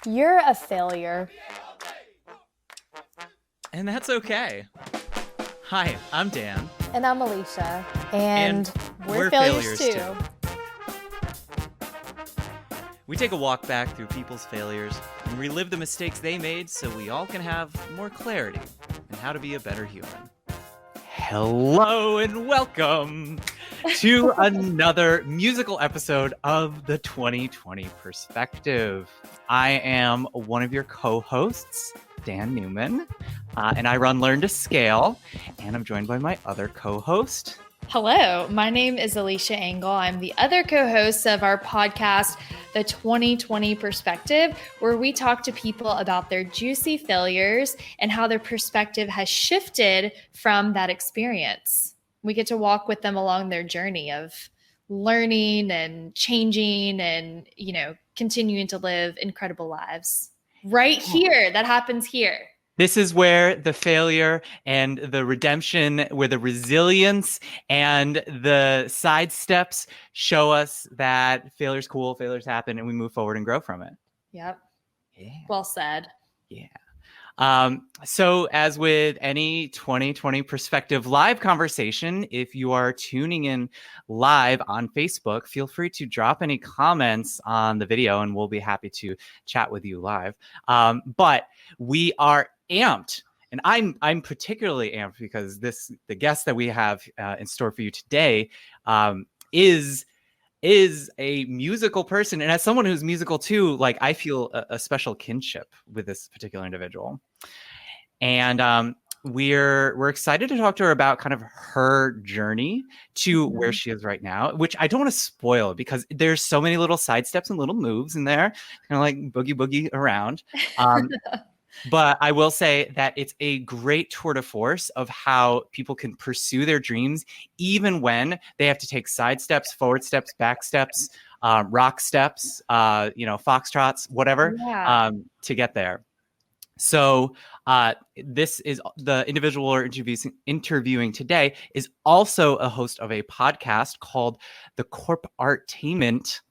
You're a failure. And that's okay. Hi, I'm Dan. And I'm Alicia. And we're failures too. We take a walk back through people's failures and relive the mistakes they made so we all can have more clarity in how to be a better human. Hello and welcome to another musical episode of the 2020 Perspective. I am one of your co-hosts, Dan Newman, and I run Learn to Scale, and I'm joined by my other co-host. Hello, my name is Alicia Engel. I'm the other co-host of our podcast, The 2020 Perspective, where we talk to people about their juicy failures and how their perspective has shifted from that experience. We get to walk with them along their journey of learning and changing and, continuing to live incredible lives. Right here, that happens here. This is where the failure and the redemption, where the resilience and the side steps show us that failure's cool, failures happen, and we move forward and grow from it. Yep. Yeah. Well said. Yeah. So as with any 2020 Perspective live conversation, if you are tuning in live on Facebook, feel free to drop any comments on the video and we'll be happy to chat with you live. But we are amped, and I'm particularly amped because the guest that we have in store for you today is a musical person, and as someone who's musical too, like I feel a special kinship with this particular individual, and we're excited to talk to her about kind of her journey to where she is right now, which I don't want to spoil because there's so many little side steps and little moves in there, kind of like boogie around. But I will say that it's a great tour de force of how people can pursue their dreams, even when they have to take side steps, forward steps, back steps, rock steps, foxtrots, whatever, to get there. So this is the individual we're interviewing today is also a host of a podcast called the Corp Artainment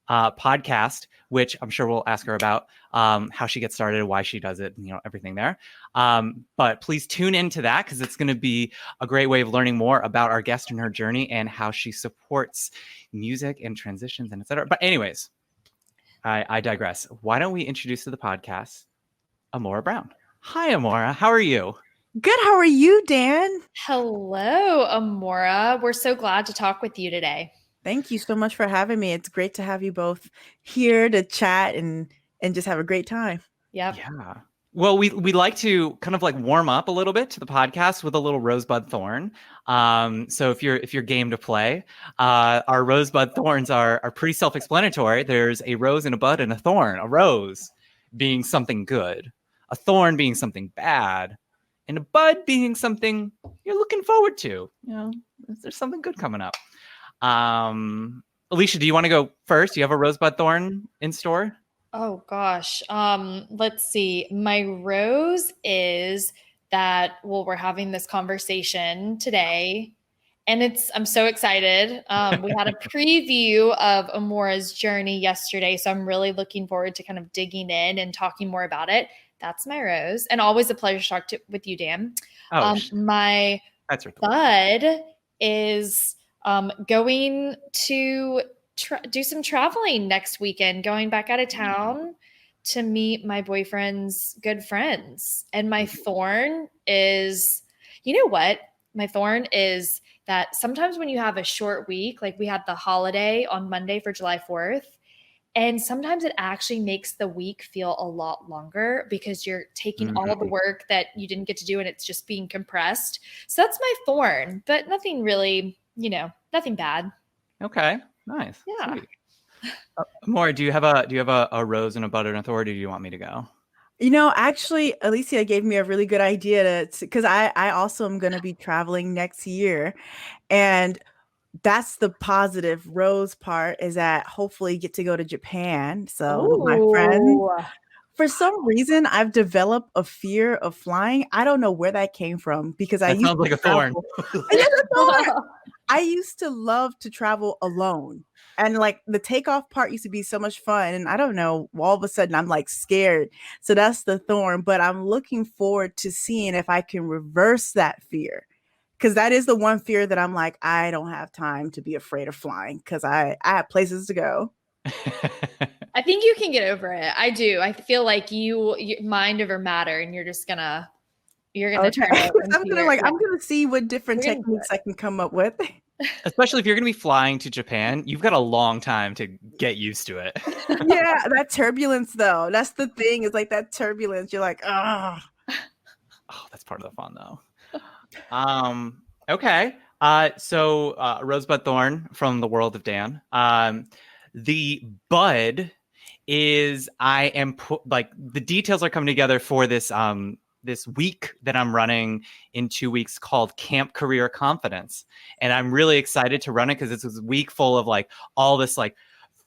podcast, which I'm sure we'll ask her about how she gets started, why she does it, everything there. But please tune into that because it's going to be a great way of learning more about our guest and her journey and how she supports music and transitions and etc. But anyways, I digress. Why don't we introduce to the podcast Amora Brown? Hi, Amora. How are you? Good. How are you, Dan? Hello, Amora. We're so glad to talk with you today. Thank you so much for having me. It's great to have you both here to chat and just have a great time. Yep. Yeah. Well, we like to kind of like warm up a little bit to the podcast with a little rosebud thorn. So if you're game to play, our rosebud thorns are pretty self-explanatory. There's a rose and a bud and a thorn. A rose being something good, a thorn being something bad, and a bud being something you're looking forward to. There's something good coming up. Alicia, do you want to go first? Do you have a rosebud thorn in store? Oh gosh. Let's see. My rose is that, we're having this conversation today and I'm so excited. We had a preview of Amora's journey yesterday. So I'm really looking forward to kind of digging in and talking more about it. That's my rose, and always a pleasure to talk with you, Dan. My bud is going to do some traveling next weekend, going back out of town to meet my boyfriend's good friends. And my thorn is, my thorn is that sometimes when you have a short week, like we had the holiday on Monday for July 4th, and sometimes it actually makes the week feel a lot longer because you're taking all of the work that you didn't get to do and it's just being compressed. So that's my thorn, but nothing really, nothing bad. Okay, nice. Yeah. Amora, do you have a rose and a bud and a thorn, or do you want me to go? Actually, Alicia gave me a really good idea because I also am going to be traveling next year, and that's the positive rose part is that hopefully get to go to Japan. So with my friends, for some reason, I've developed a fear of flying. I don't know where that came from because that sounds like a thorn. I used to love to travel alone. And like the takeoff part used to be so much fun. And I don't know, all of a sudden I'm like scared. So that's the thorn. But I'm looking forward to seeing if I can reverse that fear. Because that is the one fear that I'm like, I don't have time to be afraid of flying because I have places to go. I think you can get over it. I do. I feel like you mind over matter, and you're gonna Okay. turn it I'm gonna see what different You're gonna do techniques I can come up with. Especially if you're going to be flying to Japan, you've got a long time to get used to it. Yeah, that turbulence though. That's the thing. It's like that turbulence. You're like, ah. Oh, that's part of the fun though. Okay. So Rosebud Thorn from the world of Dan. The bud is the details are coming together for this this week that I'm running in 2 weeks called Camp Career Confidence. And I'm really excited to run it because it's a week full of like all this like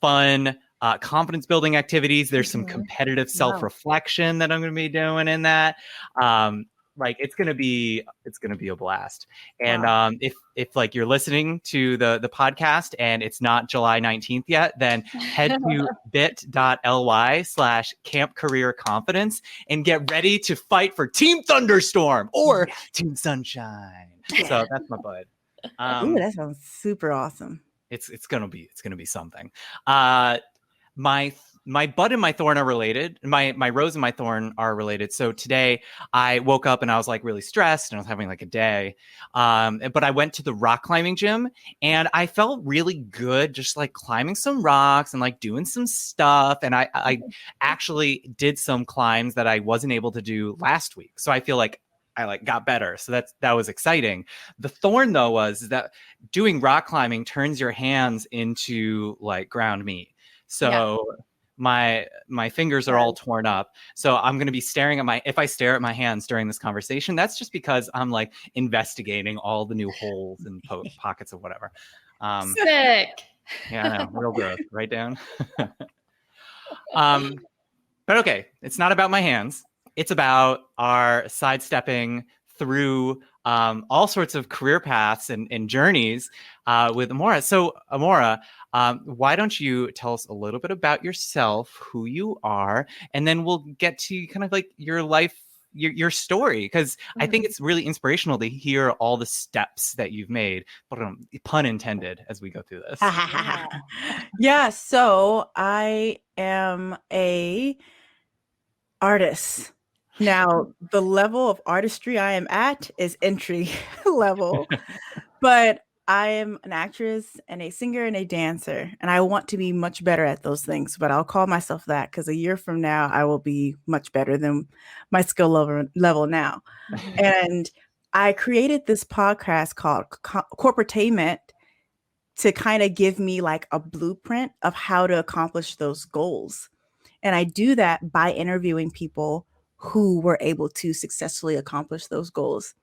fun confidence building activities. There's some competitive self-reflection that I'm going to be doing in that. Like it's gonna be a blast. And if like you're listening to the podcast and it's not July 19th yet, then head to bit.ly/Camp Career Confidence and get ready to fight for Team Thunderstorm or Team Sunshine. So that's my bud. Ooh, that sounds super awesome. It's gonna be something. My bud and my thorn are related. My rose and my thorn are related. So today I woke up and I was like really stressed and I was having like a day. But I went to the rock climbing gym and I felt really good just like climbing some rocks and like doing some stuff. And I actually did some climbs that I wasn't able to do last week. So I feel like I like got better. So that was exciting. The thorn though was that doing rock climbing turns your hands into like ground meat. So my fingers are all torn up. So I'm going to be if I stare at my hands during this conversation, that's just because I'm like investigating all the new holes and pockets of whatever. Sick. Yeah, I know, real gross. Right down. But okay, it's not about my hands. It's about our sidestepping through all sorts of career paths and journeys with Amora. So Amora, why don't you tell us a little bit about yourself, who you are, and then we'll get to kind of like your life, your story, because I think it's really inspirational to hear all the steps that you've made, but pun intended, as we go through this. Yeah, so I am a artist. Now, the level of artistry I am at is entry level, but I am an actress and a singer and a dancer, and I want to be much better at those things, but I'll call myself that because a year from now, I will be much better than my skill level now. And I created this podcast called Corporatainment to kind of give me like a blueprint of how to accomplish those goals. And I do that by interviewing people who were able to successfully accomplish those goals.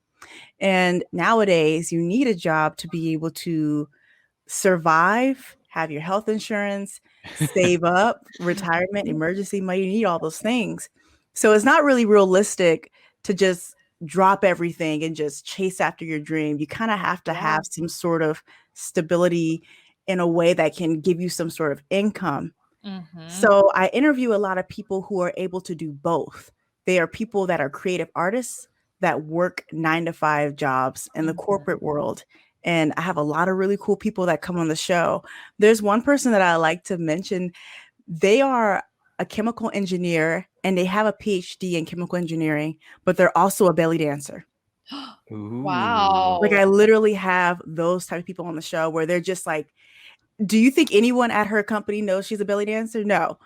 And nowadays, you need a job to be able to survive, have your health insurance, save up, retirement, emergency money. You need all those things. So it's not really realistic to just drop everything and just chase after your dream. You kind of have to have some sort of stability in a way that can give you some sort of income. So I interview a lot of people who are able to do both. They are people that are creative artists that work 9-to-5 jobs in the corporate world. And I have a lot of really cool people that come on the show. There's one person that I like to mention. They are a chemical engineer and they have a PhD in chemical engineering, but they're also a belly dancer. Wow. Like I literally have those type of people on the show where they're just like, do you think anyone at her company knows she's a belly dancer? No.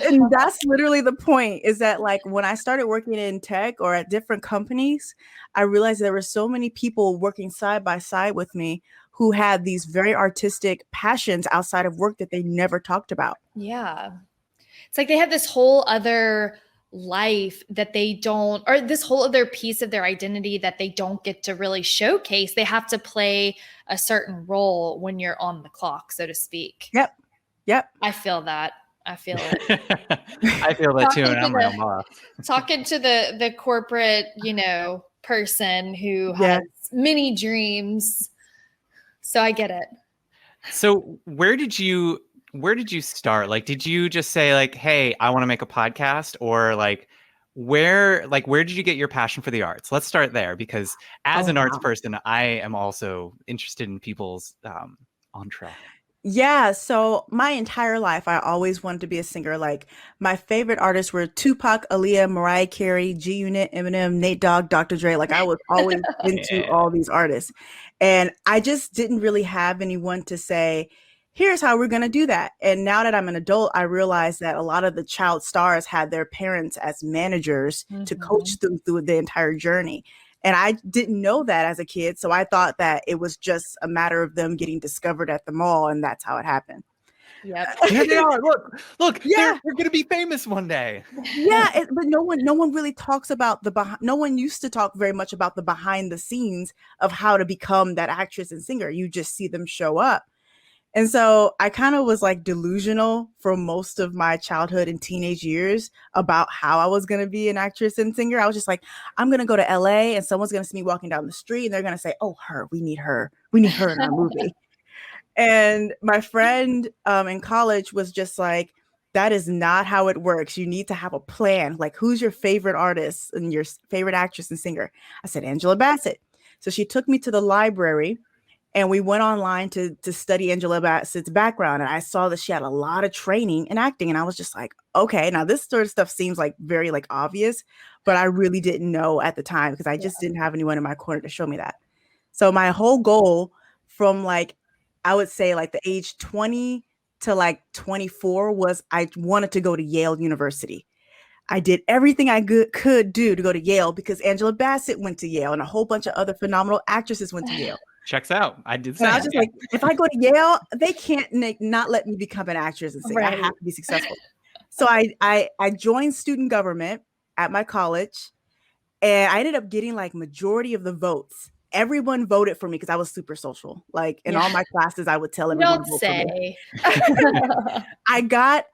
And that's literally the point, is that like when I started working in tech or at different companies, I realized there were so many people working side by side with me who had these very artistic passions outside of work that they never talked about. Yeah. It's like they have this whole other life that they don't, or this whole other piece of their identity that they don't get to really showcase. They have to play a certain role when you're on the clock, so to speak. Yep. I feel that. I feel it. I feel that too, and I'm real boss. Talking to the corporate, person who has many dreams. So I get it. So where did you start? Like, did you just say like, hey, I want to make a podcast? Or like where did you get your passion for the arts? Let's start there, because as an arts person, I am also interested in people's entre. Yeah, so my entire life, I always wanted to be a singer. Like my favorite artists were Tupac, Aaliyah, Mariah Carey, G Unit, Eminem, Nate Dogg, Dr. Dre. Like I was always into all these artists, and I just didn't really have anyone to say, "Here's how we're gonna do that." And now that I'm an adult, I realize that a lot of the child stars had their parents as managers to coach them through the entire journey. And I didn't know that as a kid. So I thought that it was just a matter of them getting discovered at the mall. And that's how it happened. Yep. Here they are. Look, Yeah. they're going to be famous one day. Yeah. But no one really talks about no one used to talk very much about the behind the scenes of how to become that actress and singer. You just see them show up. And so I kind of was like delusional for most of my childhood and teenage years about how I was going to be an actress and singer. I was just like, I'm going to go to LA and someone's going to see me walking down the street and they're going to say, oh, we need her in our movie. And my friend in college was just like, that is not how it works. You need to have a plan. Like, who's your favorite artist and your favorite actress and singer? I said, Angela Bassett. So she took me to the library. And we went online to study Angela Bassett's background. And I saw that she had a lot of training in acting. And I was just like, okay, now this sort of stuff seems like very like obvious, but I really didn't know at the time because I just didn't have anyone in my corner to show me that. So my whole goal from like, I would say like the age 20 to like 24 was I wanted to go to Yale University. I did everything I could do to go to Yale because Angela Bassett went to Yale and a whole bunch of other phenomenal actresses went to Yale. Checks out. I did. And I was just like, if I go to Yale, they can't not let me become an actress and sing. Right. I have to be successful. So I joined student government at my college, and I ended up getting like majority of the votes. Everyone voted for me because I was super social. Like in all my classes, I would tell everyone. Don't say. I got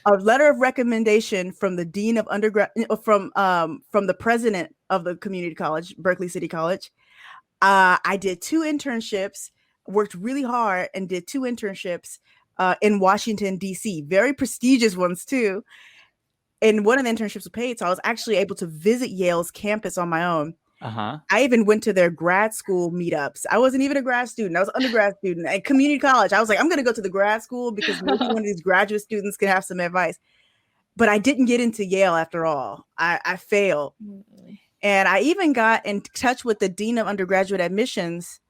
a letter of recommendation from the dean of undergrad, from the president of the community college, Berkeley City College. I did 2 internships, worked really hard and did 2 internships in Washington, D.C., very prestigious ones too. And one of the internships was paid. So I was actually able to visit Yale's campus on my own. I even went to their grad school meetups. I wasn't even a grad student. I was an undergrad student at community college. I was like, I'm going to go to the grad school because maybe one of these graduate students can have some advice. But I didn't get into Yale after all. I failed. And I even got in touch with the dean of undergraduate admissions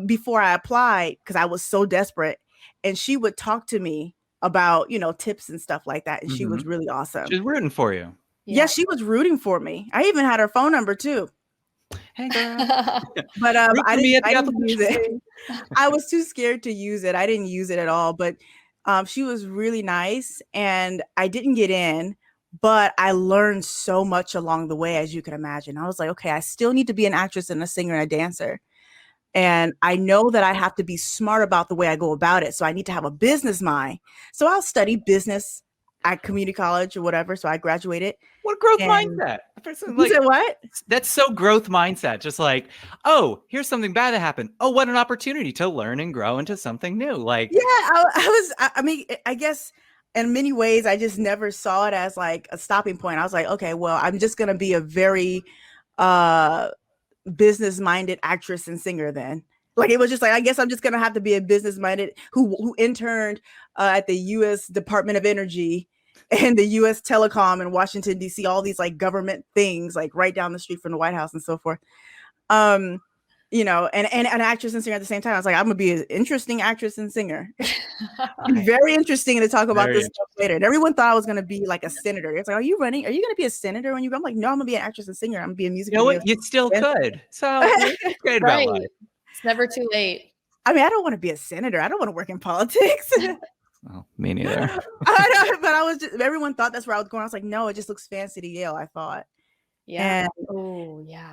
before I applied because I was so desperate. And she would talk to me about, tips and stuff like that. And she was really awesome. She's rooting for you. Yeah, she was rooting for me. I even had her phone number too. Hey, girl. But I didn't use it. I was too scared to use it. I didn't use it at all. But she was really nice. And I didn't get in. But I learned so much along the way, as you can imagine. I was like, okay, I still need to be an actress and a singer and a dancer. And I know that I have to be smart about the way I go about it. So I need to have a business mind. So I'll study business at community college or whatever. So I graduated. What growth mindset? You said what? That's so growth mindset. Just like, oh, here's something bad that happened. Oh, what an opportunity to learn and grow into something new. Like, yeah, I guess in many ways, I just never saw it as like a stopping point. I was like, okay, well, I'm just going to be a very business-minded actress and singer then. Like, it was just like, I guess I'm just going to have to be a business-minded who interned at the U.S. Department of Energy and the U.S. Telecom in Washington, D.C., all these like government things, like right down the street from the White House and so forth. And an actress and singer at the same time. I was like, I'm gonna be an interesting actress and singer. Very interesting to talk about this stuff later. And everyone thought I was gonna be like a senator. It's like, are you running? Are you gonna be a senator when you? I'm like, no, I'm gonna be an actress and singer. I'm gonna be a music. You know what? You still could. So it's great about life. It's never too late. I mean, I don't want to be a senator. I don't want to work in politics. Oh, me neither. I know, but everyone thought that's where I was going. I was like, no, it just looks fancy to Yale, I thought. Yeah.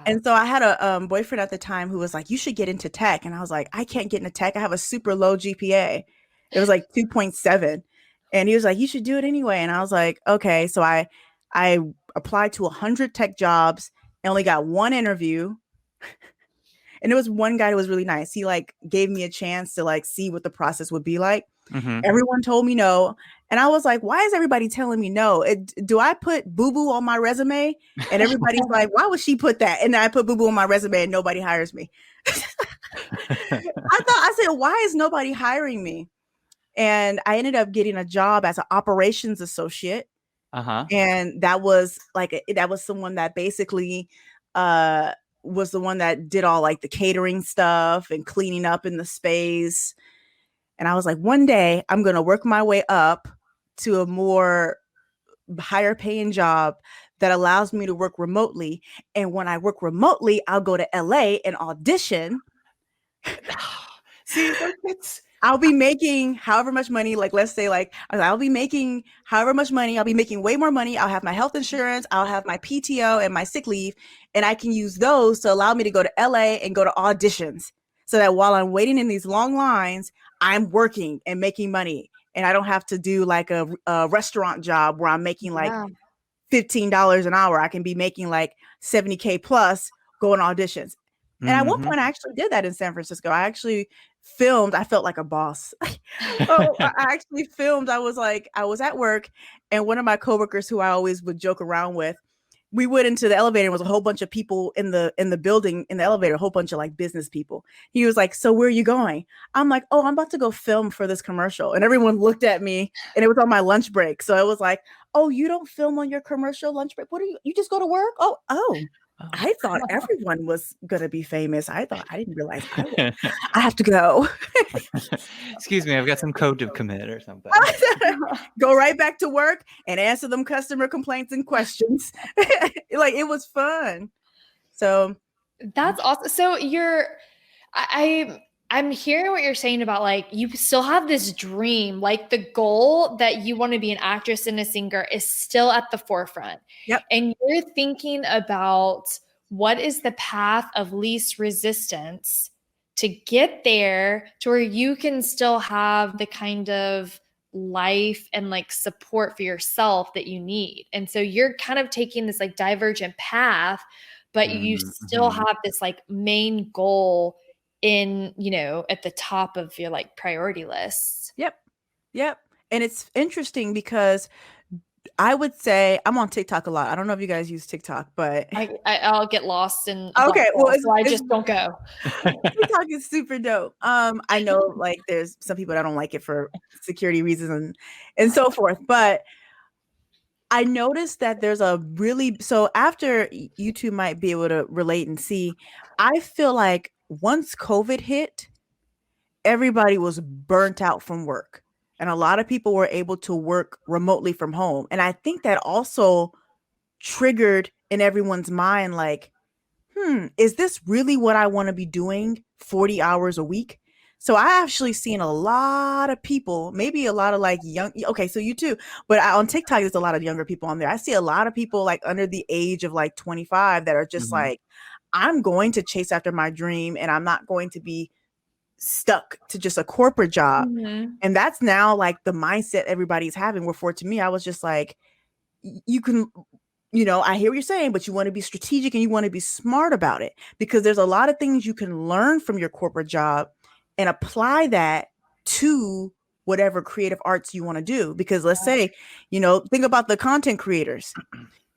And so I had a boyfriend at the time who was like, you should get into tech. And I was like, I can't get into tech. I have a super low GPA. It was like 2.7. And he was like, you should do it anyway. And I was like, okay. So I applied to 100 tech jobs and only got one interview. And there was one guy who was really nice. He like gave me a chance to like see what the process would be like. Mm-hmm. Everyone told me no. And I was like, why is everybody telling me no? Do I put boo-boo on my resume? And everybody's like, why would she put that? And I put boo-boo on my resume and nobody hires me. I said, why is nobody hiring me? And I ended up getting a job as an operations associate. And that was someone that basically was the one that did all like the catering stuff and cleaning up in the space. And I was like, one day I'm going to work my way up to a more higher paying job that allows me to work remotely. And when I work remotely, I'll go to LA and audition. See, I'll be making however much money, like let's say like I'll be making however much money, I'll be making way more money. I'll have my health insurance, I'll have my PTO and my sick leave, and I can use those to allow me to go to LA and go to auditions so that while I'm waiting in these long lines, I'm working and making money. And I don't have to do like a restaurant job where I'm making like $15 an hour. I can be making like 70K plus going auditions. And at one point I actually did that in San Francisco. I actually filmed. I felt like a boss. I actually filmed. I was at work, and one of my coworkers who I always would joke around with, we went into the elevator and was a whole bunch of people in the building, in the elevator, a whole bunch of like business people. He was like, so where are you going? I'm like, oh, I'm about to go film for this commercial. And everyone looked at me, and it was on my lunch break. So it was like, oh, you don't film on your commercial lunch break? What are you just go to work? Oh. I thought everyone was going to be famous. I didn't realize I have to go. Excuse me, I've got some code to commit or something. Go right back to work and answer them customer complaints and questions. Like, it was fun. So that's awesome. So I'm hearing what you're saying about like, you still have this dream, like the goal that you want to be an actress and a singer is still at the forefront. Yep. And you're thinking about what is the path of least resistance to get there to where you can still have the kind of life and like support for yourself that you need. And so you're kind of taking this like divergent path, but you still have this like main goal in, at the top of your like priority lists. Yep. And it's interesting because I would say I'm on TikTok a lot. I don't know if you guys use TikTok, but I'll get lost in. Okay, well, so I just don't go. TikTok is super dope. I know like there's some people that don't like it for security reasons and so forth, but I noticed that there's so after you two might be able to relate and see, I feel like once COVID hit, everybody was burnt out from work. And a lot of people were able to work remotely from home. And I think that also triggered in everyone's mind, like, is this really what I want to be doing 40 hours a week? So I actually seen a lot of people, maybe a lot of like young, okay, so you too, but on TikTok, there's a lot of younger people on there. I see a lot of people like under the age of like 25 that are just like, I'm going to chase after my dream and I'm not going to be stuck to just a corporate job. And that's now like the mindset everybody's having. Where to me, I was just like, you can, I hear what you're saying, but you want to be strategic and you want to be smart about it, because there's a lot of things you can learn from your corporate job and apply that to whatever creative arts you want to do. Because let's say, think about the content creators.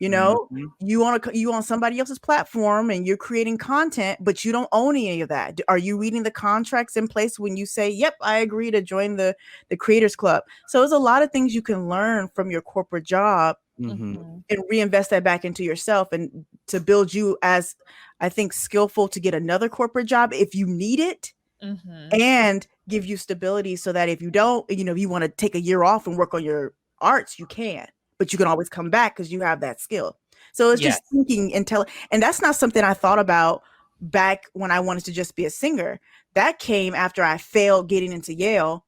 You on somebody else's platform and you're creating content, but you don't own any of that. Are you reading the contracts in place when you say, yep, I agree to join the Creators Club? So there's a lot of things you can learn from your corporate job and reinvest that back into yourself and to build you as, I think, skillful to get another corporate job if you need it, and give you stability so that if you don't, if you want to take a year off and work on your arts, you can. But you can always come back because you have that skill. So it's just thinking and that's not something I thought about back when I wanted to just be a singer. That came after I failed getting into Yale.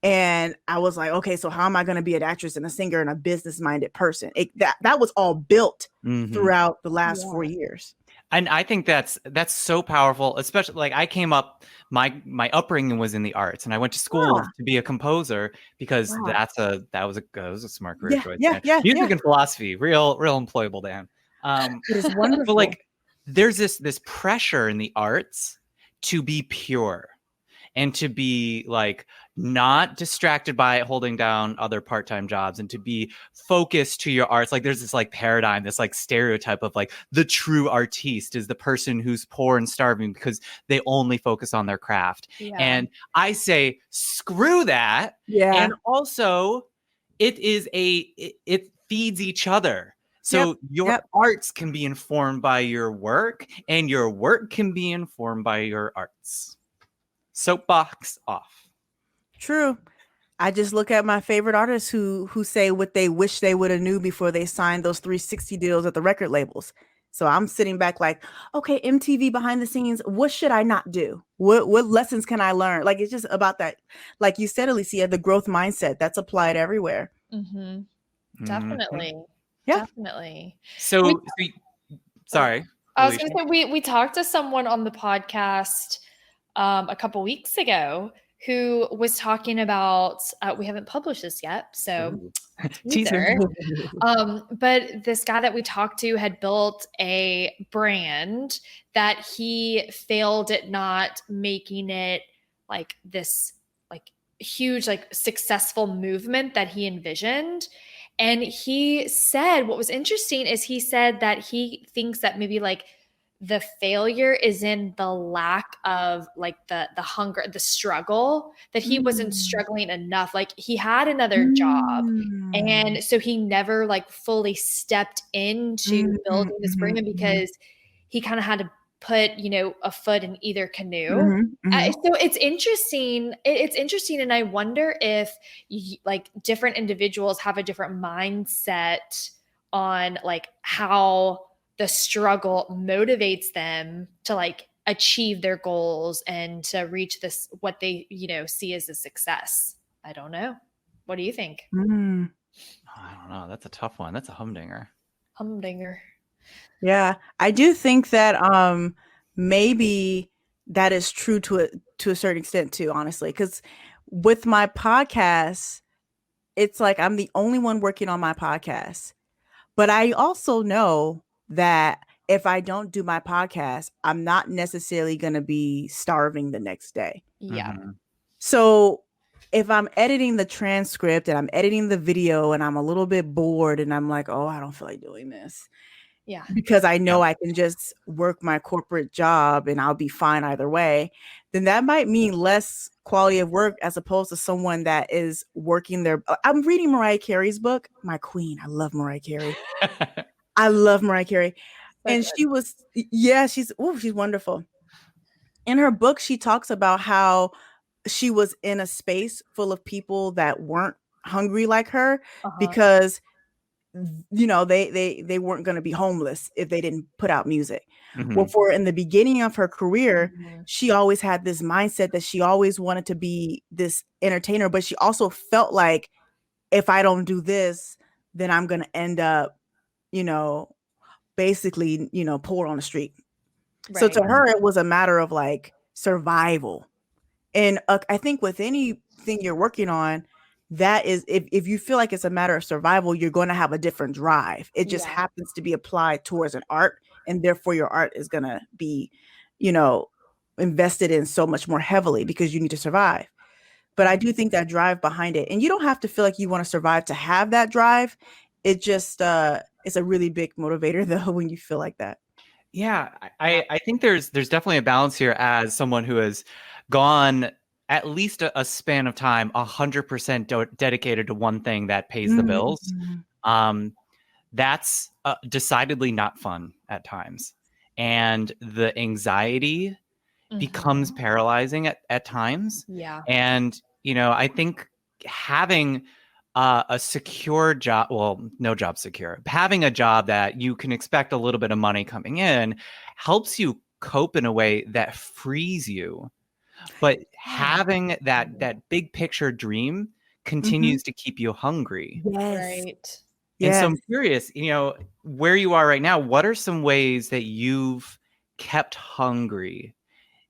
And I was like, okay, so how am I going to be an actress and a singer and a business-minded person? That was all built throughout the last 4 years. And I think that's so powerful, especially like I came up, my upbringing was in the arts, and I went to school to be a composer because that was a smart career choice. Music and philosophy, real employable, Dan. It is wonderful. But like, there's this pressure in the arts to be pure and to be like not distracted by holding down other part-time jobs and to be focused to your arts. Like there's this like paradigm, this like stereotype of like the true artiste is the person who's poor and starving because they only focus on their craft. Yeah. And I say, screw that. Yeah. And also it feeds each other. So your arts can be informed by your work and your work can be informed by your arts. Soapbox off. True. I just look at my favorite artists who say what they wish they would have knew before they signed those 360 deals at the record labels. So I'm sitting back like, okay, MTV behind the scenes, what should I not do? What lessons can I learn? Like, it's just about that. Like you said, Alicia, the growth mindset that's applied everywhere. Mm-hmm. Definitely. Yeah. Definitely. So sorry. I was going to say, we talked to someone on the podcast a couple weeks ago who was talking about, we haven't published this yet, so teaser. But this guy that we talked to had built a brand that he failed at not making it like this like huge like successful movement that he envisioned. And he said what was interesting is he said that he thinks that maybe like the failure is in the lack of like the hunger, the struggle, that he wasn't struggling enough. Like he had another job. And so he never like fully stepped into building this brand because he kind of had to put, you know, a foot in either canoe. So it's interesting. It's interesting. And I wonder if like different individuals have a different mindset on like how the struggle motivates them to like achieve their goals and to reach this, what they, you know, see as a success. I don't know. What do you think? I don't know. That's a tough one. That's a humdinger. Yeah, I do think that maybe that is true to a certain extent too, honestly, because with my podcast, it's like I'm the only one working on my podcast. But I also know that if I don't do my podcast, I'm not necessarily going to be starving the next day. Yeah. So if I'm editing the transcript and I'm editing the video and I'm a little bit bored and I'm like, oh, I don't feel like doing this. Yeah. Because I know I can just work my corporate job and I'll be fine either way, then that might mean less quality of work as opposed to someone that is working their. I'm reading Mariah Carey's book, My Queen. I love Mariah Carey. And she was, she's wonderful. In her book, she talks about how she was in a space full of people that weren't hungry like her because you know, they weren't going to be homeless if they didn't put out music. Well, for in the beginning of her career, she always had this mindset that she always wanted to be this entertainer, but she also felt like if I don't do this, then I'm going to end up, you know, basically, you know, poor on the street. Right. So to her, it was a matter of like survival. And I think with anything you're working on, that is, if you feel like it's a matter of survival, you're going to have a different drive. It just happens to be applied towards an art, and therefore your art is going to be, you know, invested in so much more heavily because you need to survive. But I do think that drive behind it, and you don't have to feel like you want to survive to have that drive. It just it's a really big motivator though when you feel like that. Yeah, I think there's definitely a balance here as someone who has gone at least a span of time 100% dedicated to one thing that pays the bills. That's decidedly not fun at times. And the anxiety becomes paralyzing at times. Yeah. And, you know, I think having a secure job, well, no job secure, having a job that you can expect a little bit of money coming in helps you cope in a way that frees you. But having that big picture dream continues to keep you hungry. Yes. Right. And so I'm curious, you know, where you are right now, what are some ways that you've kept hungry?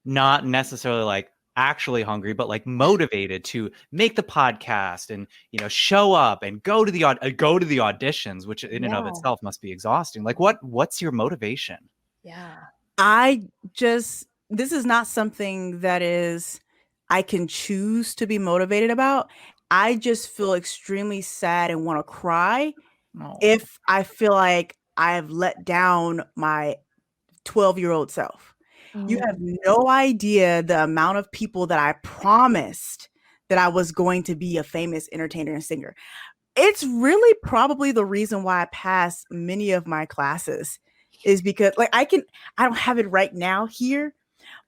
Not necessarily like actually hungry, but like motivated to make the podcast and, you know, show up and go to the auditions, which in and of itself must be exhausting. Like what's your motivation? Yeah. I just this is not something that is I can choose to be motivated about. I just feel extremely sad and want to cry if I feel like I've let down my 12-year-old self. You have no idea the amount of people that I promised that I was going to be a famous entertainer and singer. It's really probably the reason why I passed many of my classes is because like I don't have it right now here,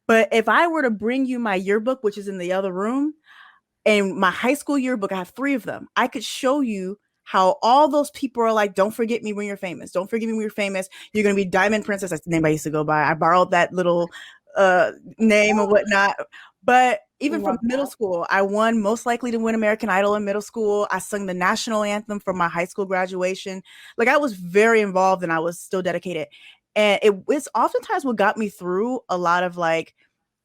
but if I were to bring you my yearbook, which is in the other room, and my high school yearbook, I have 3 of them. I could show you how all those people are like, don't forget me when you're famous. Don't forget me when you're famous. You're going to be Diamond Princess. That's the name I used to go by. I borrowed that little name and whatnot. But even from middle school, I won Most Likely to Win American Idol in middle school. I sung the national anthem for my high school graduation. Like I was very involved and I was still dedicated. And it's oftentimes what got me through a lot of like,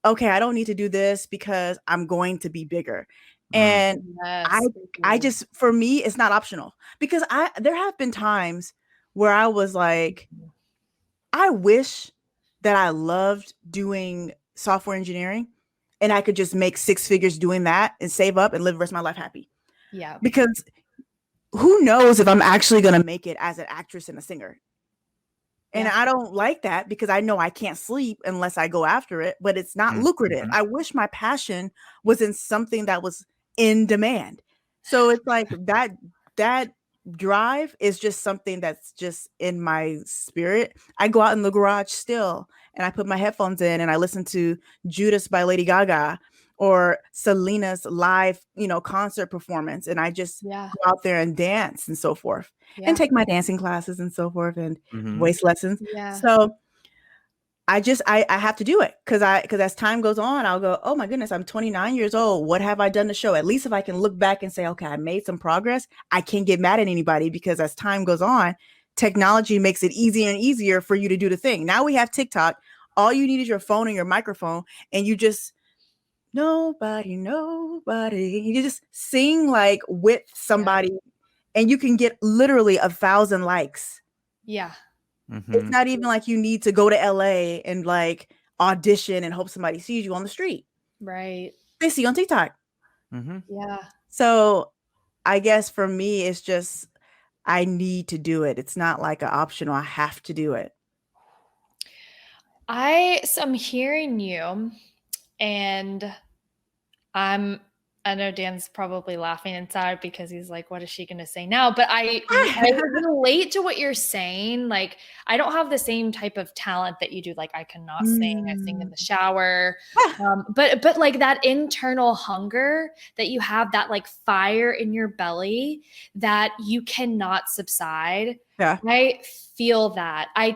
okay, I don't need to do this because I'm going to be bigger. And I just, for me, it's not optional because there have been times where I was like, I wish that I loved doing software engineering and I could just make 6 figures doing that and save up and live the rest of my life happy. Yeah. Because who knows if I'm actually going to make it as an actress and a singer. And I don't like that because I know I can't sleep unless I go after it, but it's not lucrative. I wish my passion was in something that was in demand. So it's like that drive is just something that's just in my spirit. I go out in the garage still and I put my headphones in and I listen to Judas by Lady Gaga or Selena's live, concert performance. And I just go out there and dance and so forth and take my dancing classes and so forth and voice lessons. Yeah. So I have to do it because as time goes on, I'll go, oh my goodness, I'm 29 years old. What have I done to show? At least if I can look back and say, okay, I made some progress, I can't get mad at anybody because as time goes on, technology makes it easier and easier for you to do the thing. Now we have TikTok. All you need is your phone and your microphone and you just nobody. You just sing like with somebody and you can get literally 1,000 likes. Yeah. It's not even like you need to go to LA and like audition and hope somebody sees you on the street. Right. They see you on TikTok. Yeah. So I guess for me, it's just, I need to do it. It's not like an optional. I have to do it. I'm hearing you and I know Dan's probably laughing inside because he's like, what is she going to say now? But I relate to what you're saying. Like, I don't have the same type of talent that you do. Like, I cannot sing. I sing in the shower. But like that internal hunger that you have, that like fire in your belly that you cannot subside. Yeah. I feel that. I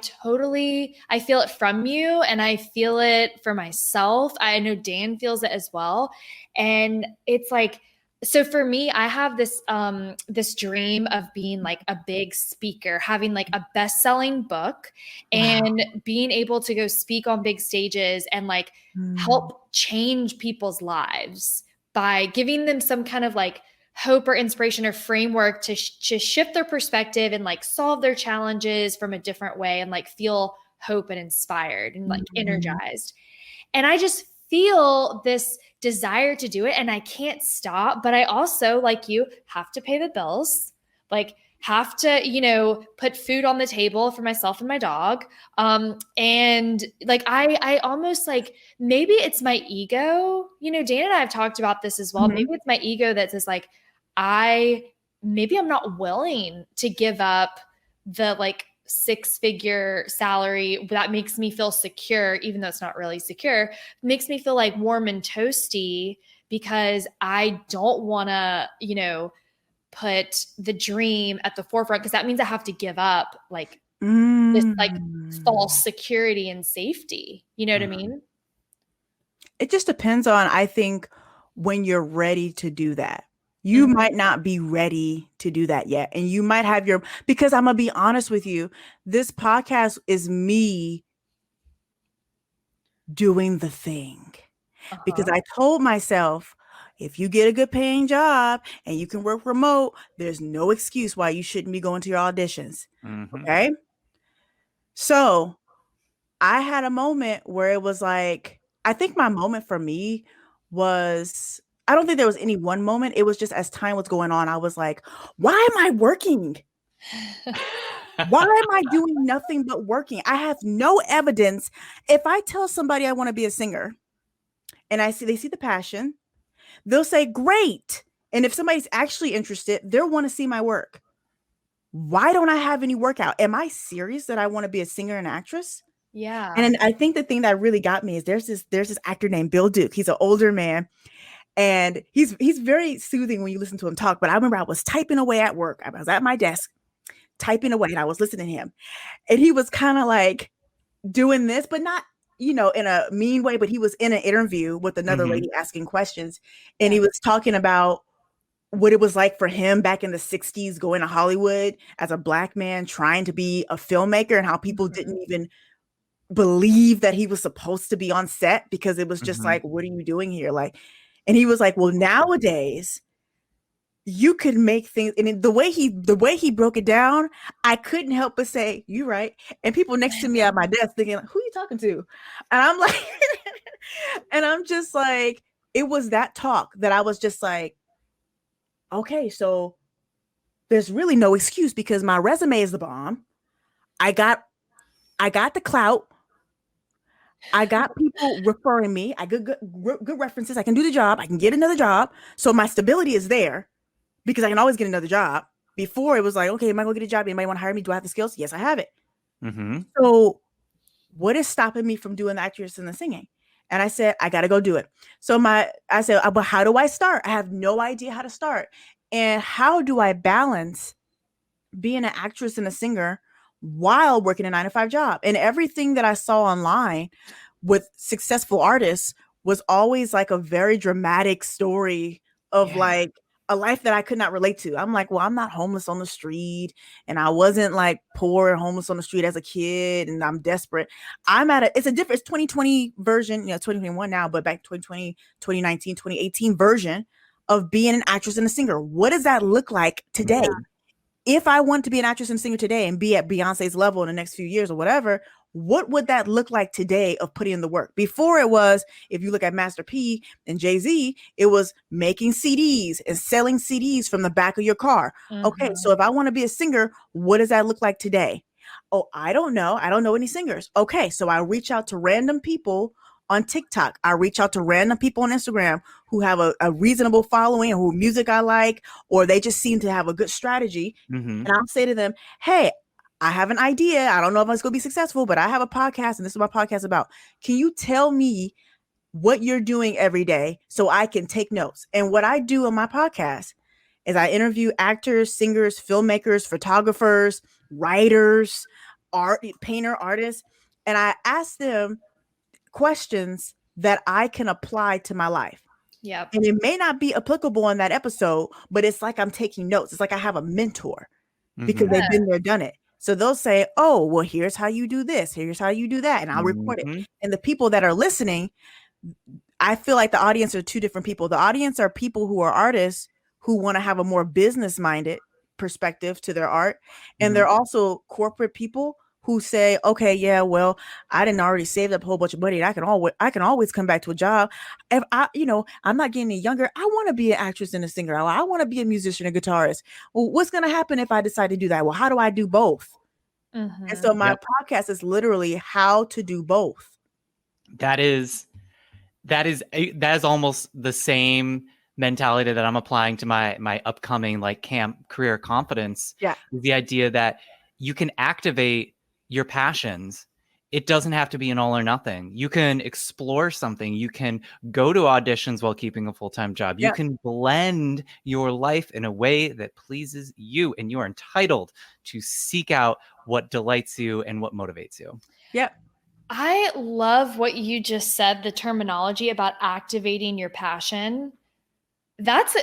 feel it from you and I feel it for myself. I know Dan feels it as well. And it's like, so for me, I have this dream of being like a big speaker, having like a best-selling book and being able to go speak on big stages and like help change people's lives by giving them some kind of like hope or inspiration or framework to shift their perspective and like solve their challenges from a different way and like feel hope and inspired and like energized. And I just feel this desire to do it and I can't stop, but I also, like you, have to pay the bills, like have to, put food on the table for myself and my dog. And like, I almost like, maybe it's my ego, Dan and I have talked about this as well. Maybe it's my ego that says like, maybe I'm not willing to give up the like 6-figure salary that makes me feel secure, even though it's not really secure, makes me feel like warm and toasty because I don't want to, put the dream at the forefront because that means I have to give up like this like false security and safety. You know what I mean? It just depends on, I think, when you're ready to do that. You might not be ready to do that yet. And you might have because I'm going to be honest with you, this podcast is me doing the thing. Because I told myself, if you get a good paying job and you can work remote, there's no excuse why you shouldn't be going to your auditions. Okay. So I had a moment where it was like, I think my moment for me was, I don't think there was any one moment. It was just as time was going on, I was like, why am I working? Why am I doing nothing but working? I have no evidence. If I tell somebody I want to be a singer and they see the passion, they'll say, great. And if somebody's actually interested, they'll want to see my work. Why don't I have any workout? Am I serious that I want to be a singer and actress? Yeah. And I think the thing that really got me is there's this actor named Bill Duke. He's an older man, and he's very soothing when you listen to him talk. But I remember I was typing away at work. I was at my desk typing away, and I was listening to him. And he was kind of like doing this, but not, in a mean way, but he was in an interview with another lady asking questions. And he was talking about what it was like for him back in the 60s going to Hollywood as a Black man trying to be a filmmaker, and how people didn't even believe that he was supposed to be on set because it was just like, what are you doing here? Like, and he was like, well, nowadays you could make things, and the way he broke it down, I couldn't help but say, you're right. And people next to me at my desk thinking, who are you talking to? And I'm like, and I'm just like, it was that talk that I was just like, okay, so there's really no excuse because my resume is the bomb. I got the clout. I got people referring me. I got good references. I can do the job. I can get another job. So my stability is there because I can always get another job. Before it was like, okay, am I going to get a job? Anybody want to hire me? Do I have the skills? Yes, I have it. So what is stopping me from doing the actress and the singing? And I said, I got to go do it. So I said, but how do I start? I have no idea how to start. And how do I balance being an actress and a singer while working a 9-to-5 job? And everything that I saw online with successful artists was always like a very dramatic story of like a life that I could not relate to. I'm like, well, I'm not homeless on the street, and I wasn't like poor and homeless on the street as a kid, and I'm desperate. It's a different, it's 2020 version, 2021 now, but back 2020, 2019, 2018 version of being an actress and a singer. What does that look like today? Yeah. If I want to be an actress and singer today and be at Beyonce's level in the next few years or whatever, what would that look like today of putting in the work? Before it was, if you look at Master P and Jay-Z, it was making CDs and selling CDs from the back of your car. Okay, so if I want to be a singer, what does that look like today? Oh, I don't know. I don't know any singers. Okay, so I reach out to random people on TikTok. I reach out to random people on Instagram who have a reasonable following, or who music I like, or they just seem to have a good strategy. And I'll say to them, hey, I have an idea. I don't know if it's going to be successful, but I have a podcast, and this is what my podcast is about. Can you tell me what you're doing every day so I can take notes? And what I do on my podcast is I interview actors, singers, filmmakers, photographers, writers, painter, artists, and I ask them questions that I can apply to my life. Yep. And it may not be applicable in that episode, but it's like I'm taking notes. It's like I have a mentor because they've been there, done it. So they'll say, oh, well, here's how you do this. Here's how you do that. And I'll report it. And the people that are listening, I feel like the audience are two different people. The audience are people who are artists who want to have a more business-minded perspective to their art. And they're also corporate people who say, okay, yeah, well, I didn't already saved up a whole bunch of money, and I can always come back to a job. If I'm not getting any younger, I want to be an actress and a singer. I want to be a musician, a guitarist. Well, what's going to happen if I decide to do that? Well, how do I do both? And so my podcast is literally how to do both. That is almost the same mentality that I'm applying to my upcoming like camp career confidence. Yeah. The idea that you can activate your passions. It doesn't have to be an all or nothing. You can explore something. You can go to auditions while keeping a full-time job. You can blend your life in a way that pleases you, and you are entitled to seek out what delights you and what motivates you. Yep. I love what you just said, the terminology about activating your passion. That's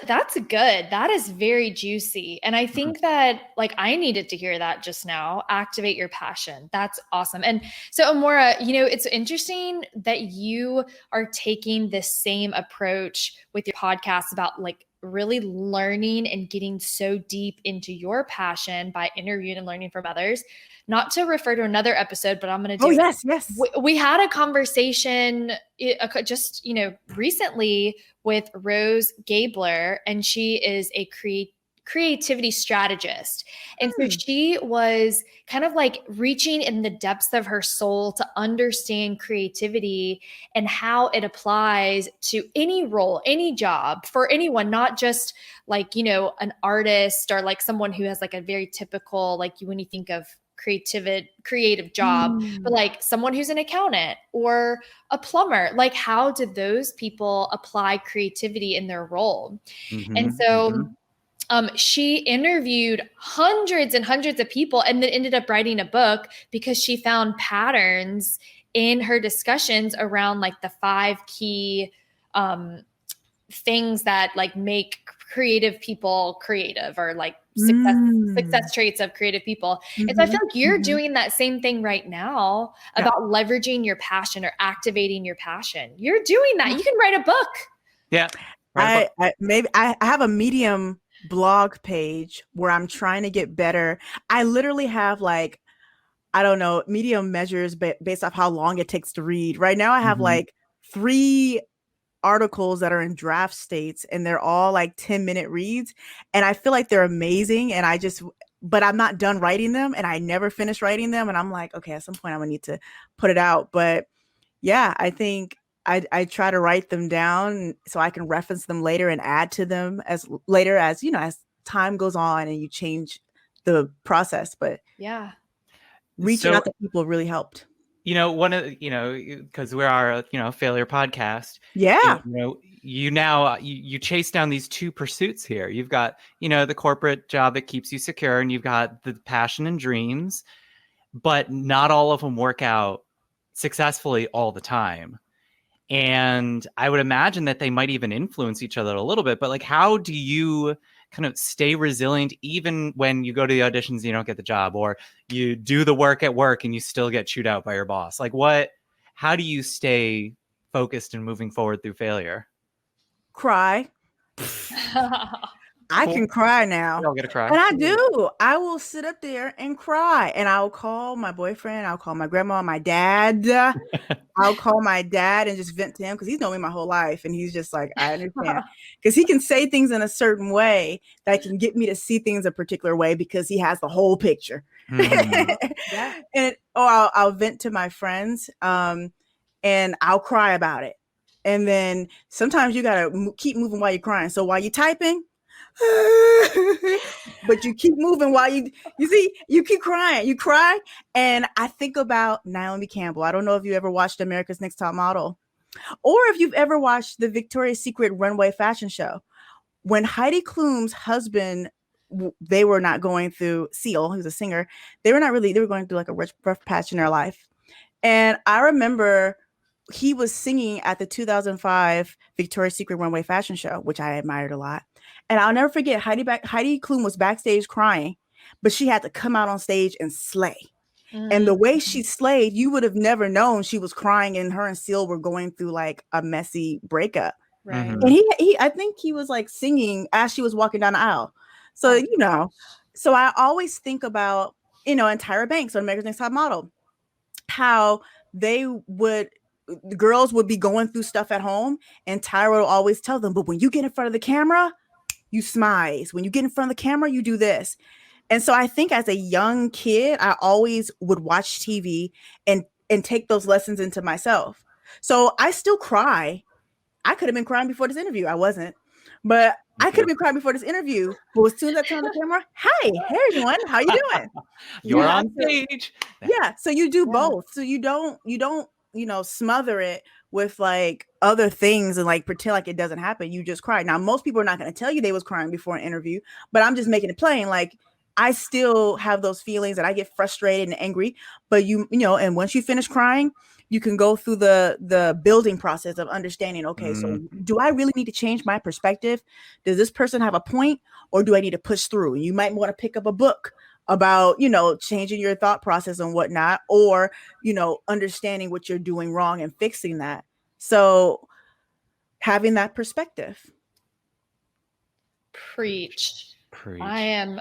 good. That is very juicy. And I think that like I needed to hear that just now. Activate your passion. That's awesome. And so Amora, it's interesting that you are taking this same approach with your podcast about like really learning and getting so deep into your passion by interviewing and learning from others. Not to refer to another episode, but I'm going to do yes, yes. We had a conversation just, recently with Rose Gabler, and she is a creativity strategist. And so she was kind of like reaching in the depths of her soul to understand creativity and how it applies to any role, any job for anyone, not just like, an artist or like someone who has like a very typical, like when you think of creative job, but like someone who's an accountant or a plumber, like how do those people apply creativity in their role? And so she interviewed hundreds and hundreds of people and then ended up writing a book because she found patterns in her discussions around like the 5 key things that like make creative people creative, or like success traits of creative people. And so I feel like you're doing that same thing right now about leveraging your passion or activating your passion. You're doing that. You can write a book. Yeah. I have a Medium blog page where I'm trying to get better. I literally have like, I don't know, Medium measures based off how long it takes to read. Right now I have like 3 articles that are in draft states, and they're all like 10-minute reads, and I feel like they're amazing, and but I'm not done writing them, and I never finish writing them, and I'm like, okay, at some point I'm gonna need to put it out. But yeah, I think I try to write them down so I can reference them later and add to them as time goes on and you change the process. But yeah, reaching out to people really helped. One of because we are a failure podcast. Yeah. You chase down these 2 pursuits here. You've got the corporate job that keeps you secure, and you've got the passion and dreams, but not all of them work out successfully all the time. And I would imagine that they might even influence each other a little bit. But like, how do you kind of stay resilient even when you go to the auditions and you don't get the job, or you do the work at work and you still get chewed out by your boss? Like how do you stay focused and moving forward through failure? Cry. I can cry now. I'll get a cry. And I do. I will sit up there and cry, and I'll call my boyfriend. I'll call my grandma, my dad. I'll call my dad and just vent to him because he's known me my whole life. And he's just like, I understand. Because he can say things in a certain way that can get me to see things a particular way because he has the whole picture. And I'll vent to my friends, and I'll cry about it. And then sometimes you got to keep moving while you're crying. So while you're typing, but you keep moving while you keep crying. You cry. And I think about Naomi Campbell. I don't know if you ever watched America's Next Top Model, or if you've ever watched the Victoria's Secret runway fashion show. When Heidi Klum's husband, they were not going through, Seal, who's a singer, they were going through like a rough patch in their life. And I remember he was singing at the 2005 Victoria's Secret runway fashion show, which I admired a lot. And I'll never forget, Heidi Klum was backstage crying, but she had to come out on stage and slay. And the way she slayed, you would have never known she was crying, and her and Seal were going through like a messy breakup. Right. And I think he was like singing as she was walking down the aisle. So, so I always think about, and Tyra Banks on America's Next Top Model, how the girls would be going through stuff at home, and Tyra would always tell them, but when you get in front of the camera, you smize. When you get in front of the camera, you do this. And so I think as a young kid, I always would watch TV and take those lessons into myself. So I still cry. I could have been crying before this interview. I wasn't, but I could have been crying before this interview. But as soon as I turn on the camera, hey everyone, how you doing? You're on stage. Yeah. So you do both. So you don't, smother it with like other things and like pretend like it doesn't happen. You just cry. Now, most people are not going to tell you they was crying before an interview, but I'm just making it plain. Like, I still have those feelings and I get frustrated and angry, but and once you finish crying, you can go through the building process of understanding, okay, so do I really need to change my perspective? Does this person have a point, or do I need to push through? You might want to pick up a book about, changing your thought process and whatnot, or, understanding what you're doing wrong and fixing that. So having that perspective. Preach. Preach. I am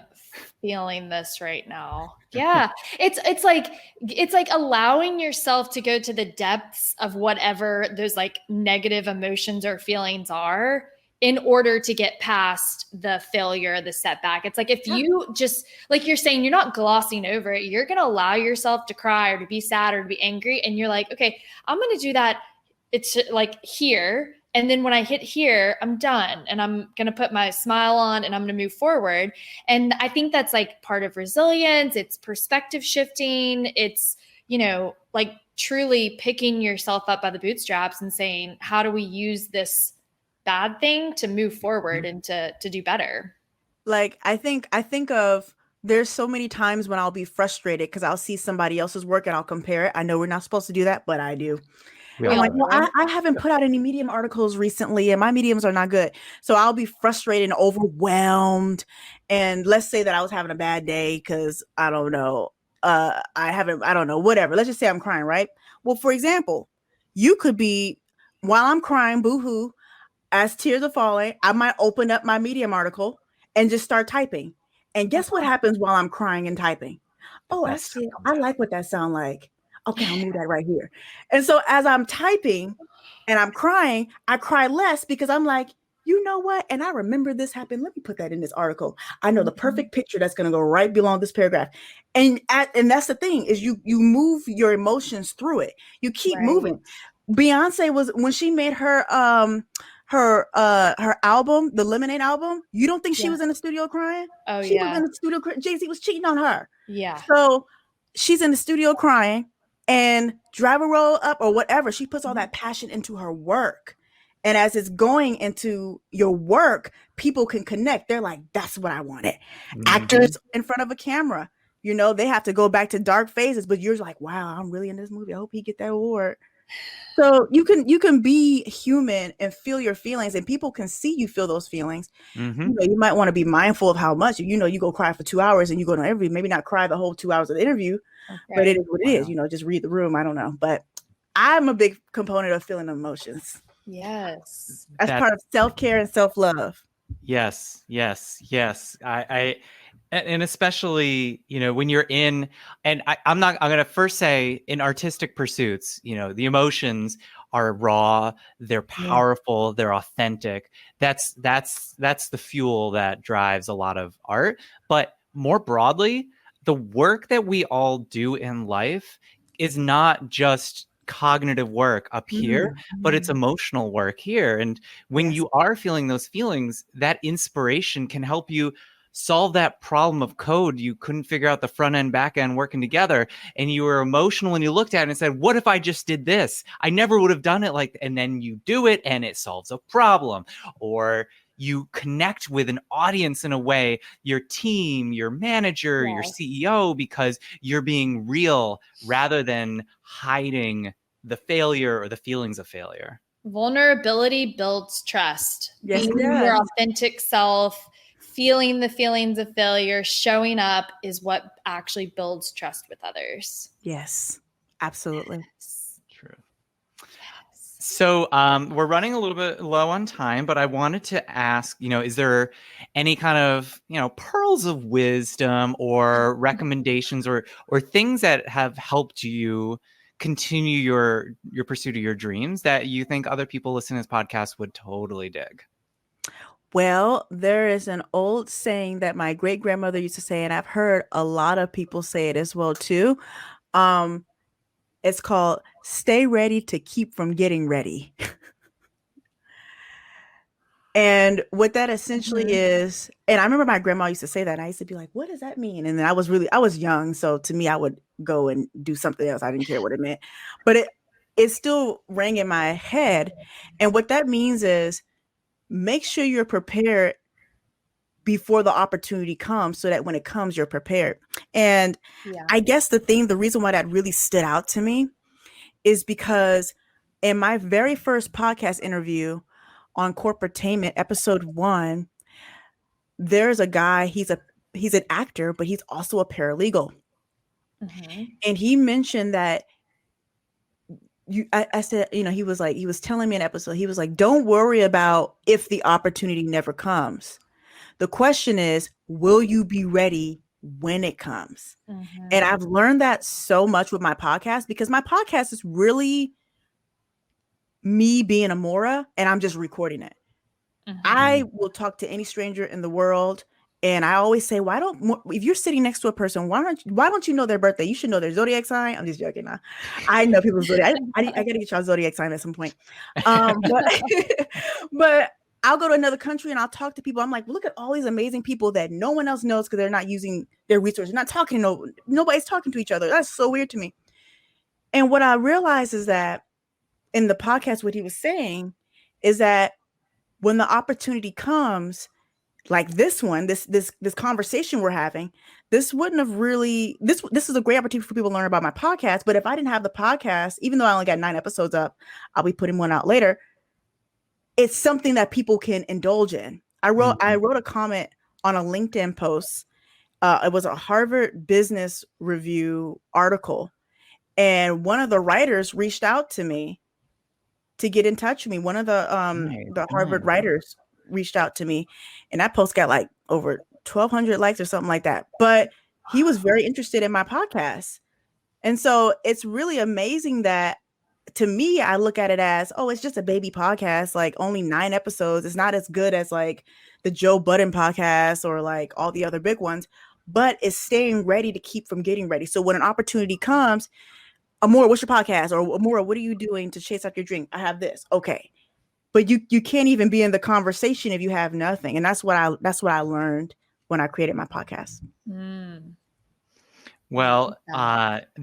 feeling this right now. Yeah. It's like allowing yourself to go to the depths of whatever those like negative emotions or feelings are in order to get past the failure, the setback. It's like if you just, like you're saying, you're not glossing over it, you're going to allow yourself to cry or to be sad or to be angry. And you're like, okay, I'm going to do that. It's like here. And then when I hit here, I'm done and I'm going to put my smile on and I'm going to move forward. And I think that's like part of resilience. It's perspective shifting. It's, like truly picking yourself up by the bootstraps and saying, how do we use this bad thing to move forward and to do better? Like, I think of, there's so many times when I'll be frustrated because I'll see somebody else's work and I'll compare it. I know we're not supposed to do that, but I do. I'm like, well, I haven't put out any Medium articles recently and my Mediums are not good. So I'll be frustrated and overwhelmed. And let's say that I was having a bad day because I don't know. I don't know, whatever. Let's just say I'm crying, right? Well, for example, you could be, while I'm crying, boo-hoo, as tears are falling, I might open up my Medium article and just start typing. And guess what happens while I'm crying and typing? Oh, actually, I like what that sounds like. Okay, I'll move that right here. And so as I'm typing and I'm crying, I cry less because I'm like, you know what? And I remember this happened. Let me put that in this article. I know the perfect picture that's going to go right below this paragraph. And that's the thing is you move your emotions through it. You keep moving. Beyonce was, when she made her album, the Lemonade album, you don't think she was in the studio crying? Oh, she was in the studio. Jay-Z was cheating on her. Yeah. So she's in the studio crying, and Drive a Roll Up or whatever, she puts all that passion into her work. And as it's going into your work, people can connect. They're like, that's what I wanted. Actors in front of a camera, they have to go back to dark phases, but you're like, wow, I'm really in this movie. I hope he get that award. So you can be human and feel your feelings, and people can see you feel those feelings. You might want to be mindful of how much, you go cry for 2 hours and you go to an interview, maybe not cry the whole 2 hours of the interview, but it is what it is, just read the room. I don't know, but I'm a big component of feeling emotions. Yes. That's part of self-care and self-love. Yes. And especially, when you're in, and I'm going to first say in artistic pursuits, the emotions are raw, they're powerful, they're authentic. That's the fuel that drives a lot of art. But more broadly, the work that we all do in life is not just cognitive work up here, but it's emotional work here. And when you are feeling those feelings, that inspiration can help you solve that problem of code. You couldn't figure out the front end, back end working together, and you were emotional and you looked at it and said, what if I just did this? I never would have done it and then you do it and it solves a problem. Or you connect with an audience in a way, your team, your manager, your CEO, because you're being real rather than hiding the failure or the feelings of failure. Vulnerability builds trust. Yes, being your authentic self, feeling the feelings of failure, showing up is what actually builds trust with others. Yes, absolutely. True. So we're running a little bit low on time, but I wanted to ask, is there any kind of, pearls of wisdom or recommendations or things that have helped you continue your pursuit of your dreams that you think other people listening to this podcast would totally dig? Well, there is an old saying that my great grandmother used to say, and I've heard a lot of people say it as well too. It's called "Stay ready to keep from getting ready." And what that essentially is, and I remember my grandma used to say that, and I used to be like, what does that mean? And then I was young. So to me, I would go and do something else. I didn't care what it meant, but it still rang in my head. And what that means is make sure you're prepared before the opportunity comes so that when it comes, you're prepared. And I guess the reason why that really stood out to me is because in my very first podcast interview on Corporatainment, episode 1, there's a guy, he's an actor, but he's also a paralegal. And he mentioned that I said, he was telling me an episode, he was like, don't worry about if the opportunity never comes. The question is, will you be ready when it comes? And I've learned that so much with my podcast, because my podcast is really me being Amora, and I'm just recording it. I will talk to any stranger in the world, and I always say, if you're sitting next to a person, why don't you know their birthday? You should know their zodiac sign. I'm just joking. I know people's zodiac. I gotta get y'all zodiac sign at some point. But I'll go to another country and I'll talk to people. I'm like, look at all these amazing people that no one else knows because they're not using their resources. They're not talking. Nobody's talking to each other. That's so weird to me. And what I realized is that in the podcast, what he was saying is that when the opportunity comes, like this one, this conversation we're having, this wouldn't have really, this is a great opportunity for people to learn about my podcast. But if I didn't have the podcast, even though I only got 9 episodes up, I'll be putting one out later. It's something that people can indulge in. I wrote a comment on a LinkedIn post. It was a Harvard Business Review article. And one of the writers reached out to me to get in touch with me. One of the Harvard writers reached out to me, and that post got like over 1,200 likes or something like that. But he was very interested in my podcast. And so it's really amazing that, to me, I look at it as, oh, it's just a baby podcast, like only 9 episodes. It's not as good as like the Joe Budden podcast or like all the other big ones, but it's staying ready to keep from getting ready. So when an opportunity comes, Amora, what's your podcast? Or Amora, what are you doing to chase after your dream? I have this. Okay. But you can't even be in the conversation if you have nothing. And that's what I learned when I created my podcast. Well,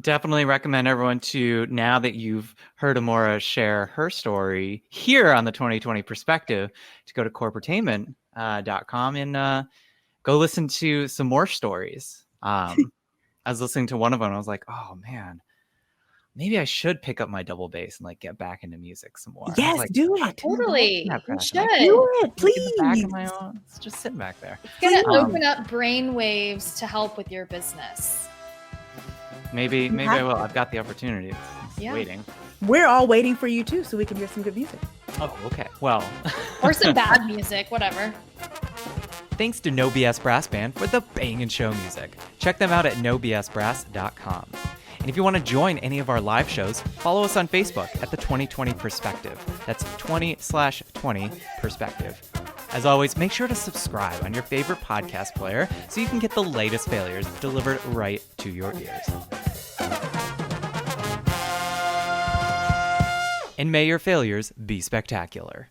definitely recommend everyone to, now that you've heard Amora share her story here on the 2020 Perspective, to go to corporatament.com and go listen to some more stories. I was listening to one of them and I was like, oh man, maybe I should pick up my double bass and like get back into music some more. Yes, like, do it. Totally. You should. Do it, please. It's just sitting back there. It's going to open up brain waves to help with your business. Maybe I will. I've got the opportunity. It's waiting. We're all waiting for you too, so we can hear some good music. Oh, okay. Well. Or some bad music, whatever. Thanks to No BS Brass Band for the bangin' show music. Check them out at nobsbrass.com. And if you want to join any of our live shows, follow us on Facebook at the 2020 Perspective. That's 20/20 Perspective. As always, make sure to subscribe on your favorite podcast player so you can get the latest failures delivered right to your ears. And may your failures be spectacular.